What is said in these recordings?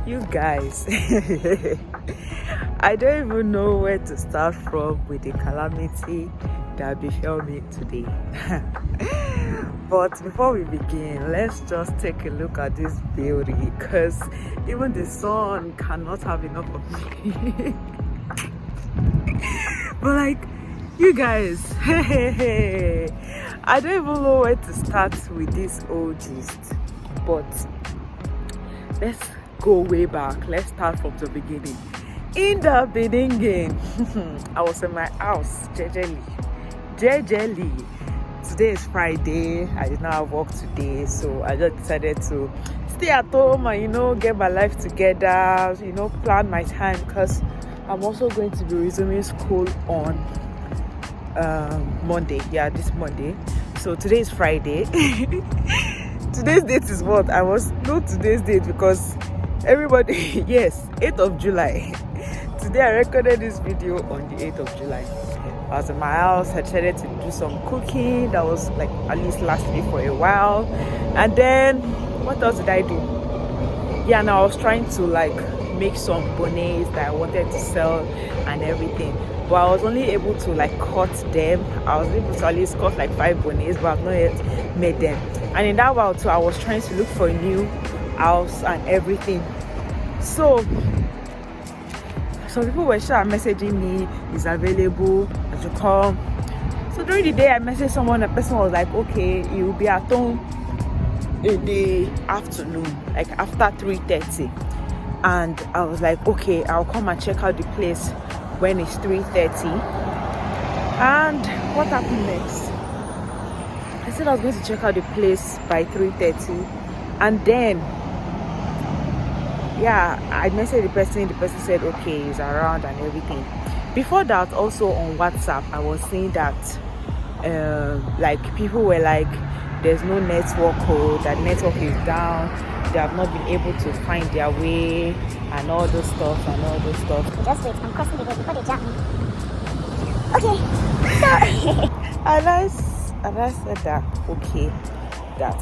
You guys, I don't even know where to start from with the calamity that befell me today. But before we begin, let's just take a look at this beauty, because even the sun cannot have enough of me. But like, you guys, I don't even know where to start with this old gist, but let's go way back. Let's start from the beginning. In the beginning, I was in my house, jejely. Today is Friday. I did not have work today, so I just decided to stay at home and get my life together, plan my time, because I'm also going to be resuming school on Monday. Yeah, this Monday. So today is Friday. Today's date is what? I was not today's date because everybody, yes, 8th of July. Today I recorded this video on the 8th of July. I was in my house. I decided to do some cooking. That was like at least last week for a while. And then what else did I do? Yeah, and I was trying to make some bonnets that I wanted to sell and everything. But I was only able to cut them. I was able to at least cut 5 bonnets, but I've not yet made them. And in that while too, I was trying to look for a new house and everything. So some people were messaging me, is available, as you come. So during the day I messaged someone, the person was like, okay, you will be at home in the afternoon, after 3:30. And I was like, okay, I'll come and check out the place when it's 3:30. And what happened next? I said I was going to check out the place by 3:30, and then I messaged the person said okay, he's around and everything. Before that, also on WhatsApp, I was saying that people were like, there's no network, that network is down, they have not been able to find their way and all those stuff. Just wait, I'm crossing the road before they jump me. Okay, so and I said that okay, that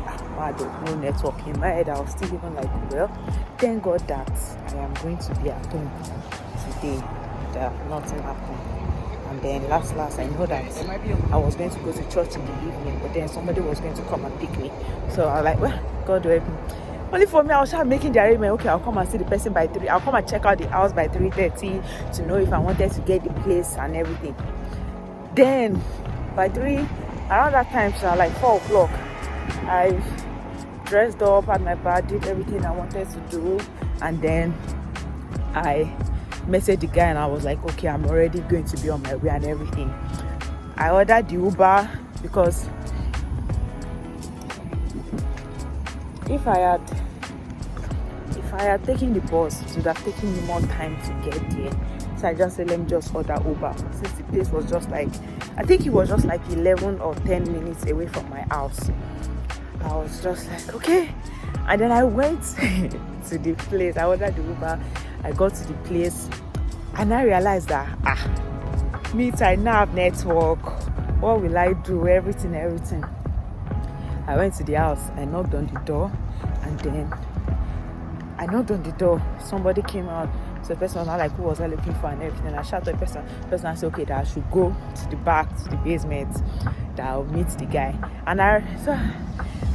there's no network. In my head I was still even well, thank God that I am going to be at home today, that nothing happened. And then last I know that I was going to go to church in the evening, but then somebody was going to come and pick me. So I was like, well, God will help me. Only for me, I was making the arrangement. Okay, I'll come and see the person by 3. I'll come and check out the house by 3:30 to know if I wanted to get the place and everything. Then by 3, around that time, so 4 o'clock, I dressed up, had my bath, did everything I wanted to do, and then I messaged the guy and I was like, okay, I'm already going to be on my way and everything. I ordered the Uber because if I had taken the bus, it would have taken me more time to get there. So I just said, let me just order Uber, since the place was just I think it was just 11 or 10 minutes away from my house. I was just okay. And then I went to the place. I ordered the Uber. I got to the place and I realized that I now have network. What will I do? Everything. I went to the house. I knocked on the door, and then somebody came out. So the person was not who was I looking for and everything. And I shouted at the person. The person said, okay, that I should go to the back, to the basement, that I'll meet the guy. And I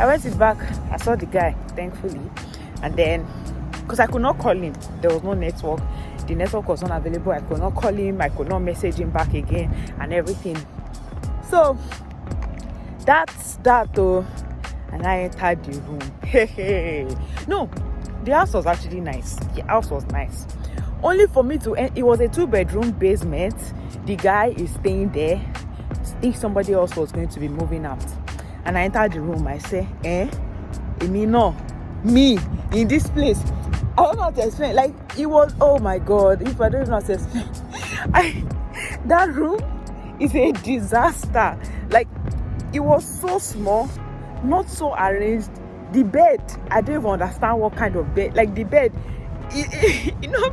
went to the back. I saw the guy, thankfully. And then, because I could not call him, there was no network. The network was not available. I could not call him. I could not message him back again and everything. So that's that though. And I entered the room. No, the house was actually nice. The house was nice. Only for me to it was a 2-bedroom basement. The guy is staying there. I think somebody else was going to be moving out. And I entered the room. I say, me in this place. I don't know how to explain. It was, oh my God, if I don't know how to explain. That room is a disaster. It was so small, not so arranged. The bed, I don't even understand what kind of bed. The bed,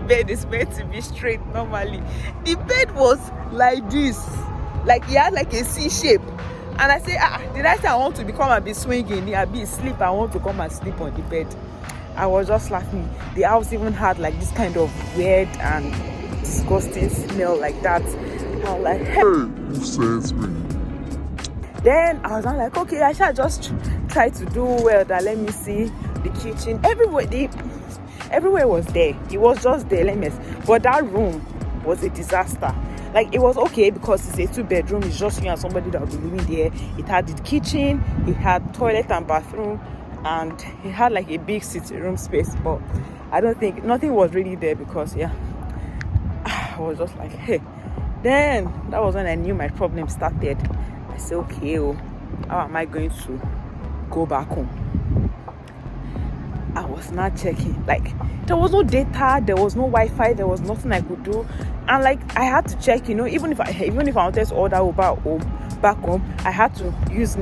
bed is meant to be straight normally. The bed was like this. It had a C shape. And I say, did I say I want to come and be swinging? I be sleep. I want to come and sleep on the bed. I was just laughing. The house even had like this kind of weird and disgusting smell like that. I was like, hey, who sends me? Then I was like, okay, I shall just try to do well. That let me see the kitchen. Everywhere was there. It was just there. But that room was a disaster. Like, it was okay because it's a 2-bedroom. It's just you and somebody that will be living there. It had the kitchen, it had toilet and bathroom, and it had like a big sitting room space. But I don't think nothing was really there because I was just like, hey. Then that was when I knew my problem started. I said, okay, how am I going to go back home? I was not checking. Like, there was no data, there was no Wi-Fi, there was nothing I could do. And like, I had to check, even if I wanted to order Uber back home, I had to use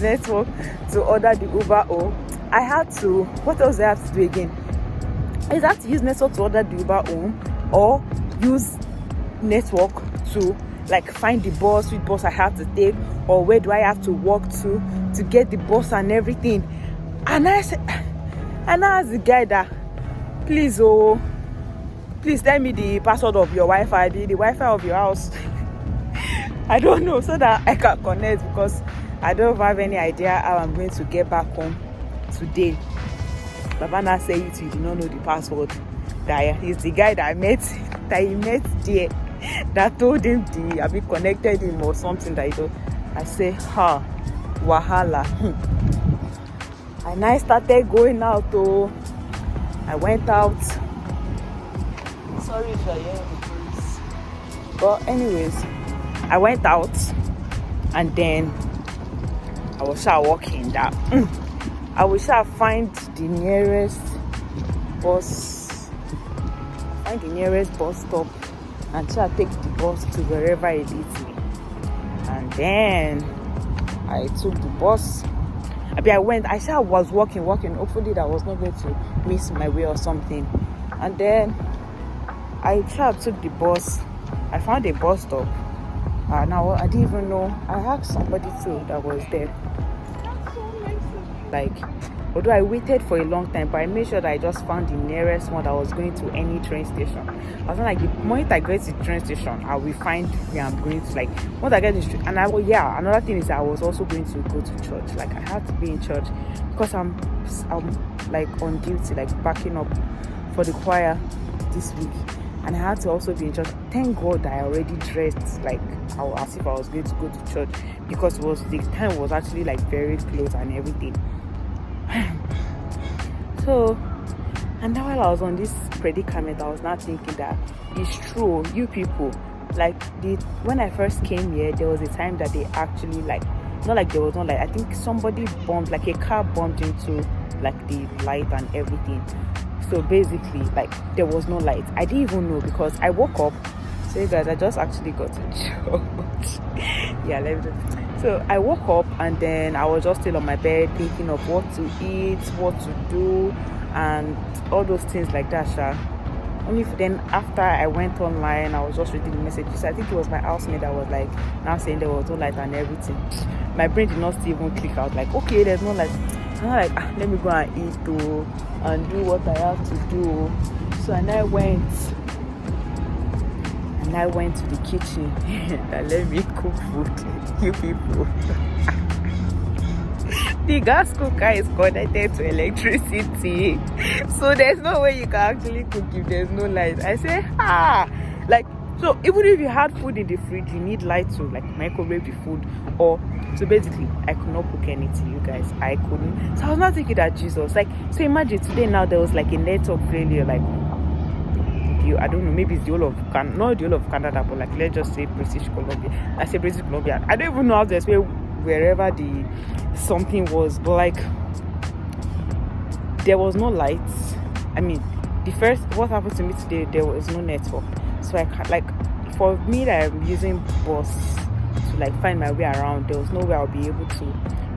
network to order the Uber home. I had to, what else did I have to do again? I had to use network to order the Uber home, or use network to like find the bus, which bus I have to take, or where do I have to walk to get the bus and everything. And I asked the guy that, please tell me the password of your Wi-Fi, the Wi-Fi of your house. I don't know, so that I can connect, because I don't have any idea how I'm going to get back home today. Baba said you did not know the password. That he's the guy that he met there, that told him I be connected him or something that he do. I say, wahala. And I started going out. I went out. Sorry if I hear the police. But anyways, I went out, and then I was walking that. I will find the nearest bus stop and take the bus to wherever it leads me. And then I took the bus. I was walking. Hopefully that was not going to miss my way or something. And then I took the bus. I found a bus stop. Now I didn't even know. I asked somebody too that was there. Like, although I waited for a long time, but I made sure that I just found the nearest one that was going to any train station. I was like, the moment I get to the train station, I will find where I'm going to. Like, once I get to the train, and another thing is I was also going to go to church. Like, I had to be in church because I'm like on duty, like backing up for the choir this week, and I had to also be in church. Thank God I already dressed like as if I was going to go to church, because the time was actually like very close and everything. So, and then while I was on this predicament, I was not thinking that it's true, you people, like, when I first came here, there was a time that they actually, like, not like there was no light. I think somebody bumped, like a car bumped into like the light and everything. So basically, like, there was no light. I didn't even know, because I woke up. So you guys, I just actually got to church. So I woke up, and then I was just still on my bed thinking of what to eat, what to do, and all those things like that. Only then after I went online, I was just reading the messages. I think it was my housemate that was like now saying there was no light and everything. My brain did not even click out. Like, okay, there's no light. I'm like, let me go and eat and do what I have to do. So I went to the kitchen and let me cook food. You people. The gas cooker is connected to electricity, so there's no way you can actually cook if there's no light. I say, like, so even if you had food in the fridge, you need light to like microwave the food. So basically, I could not cook anything, you guys. I couldn't. So I was not thinking that Jesus, like, so imagine today now there was like a network failure, like, I don't know, maybe it's the whole of not the whole of Canada, but like, let's just say British Columbia. I say British Columbia. I don't even know how to explain wherever the something was, but like, there was no lights. I mean, what happened to me today, there was no network. So I can't, like, for me that I'm using bus to like find my way around, there was no way I'll be able to,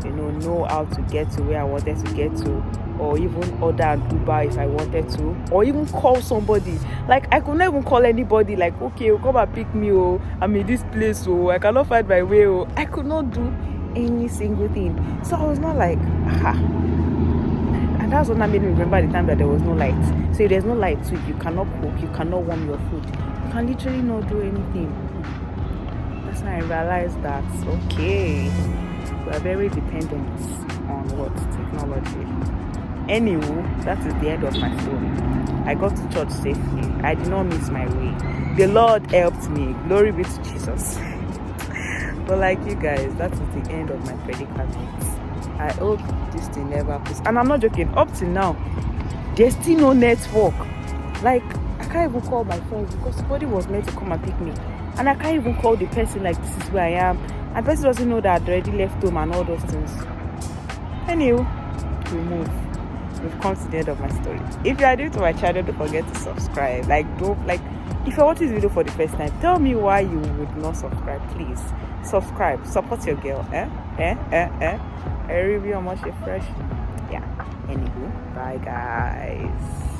know how to get to where I wanted to get to, or even order an Uber if I wanted to, or even call somebody. Like, I could not even call anybody, like, okay, come and pick me, I'm in this place, I cannot find my way, I could not do any single thing. So I was not like, and that's what made me remember the time that there was no light. So if there's no light, so you cannot cook, you cannot warm your food, you can literally not do anything. That's when I realized that, okay, we are very dependent on what? Technology. Anywho, that is the end of my story. I got to church safely. I did not miss my way. The Lord helped me. Glory be to Jesus. But like you guys, that is the end of my predicament. I hope this thing never happens. And I'm not joking. Up till now, there's still no network. Like, I can't even call my friends because somebody was meant to come and pick me. And I can't even call the person like, this is where I am. And the person doesn't know that I'd already left home and all those things. Anyway, we move. We've come to the end of my story. If you are new to my channel, don't forget to subscribe. If you're watching this video for the first time, tell me why you would not subscribe. Please subscribe. Support your girl. I review how much you're fresh. Yeah. Anywho, bye guys.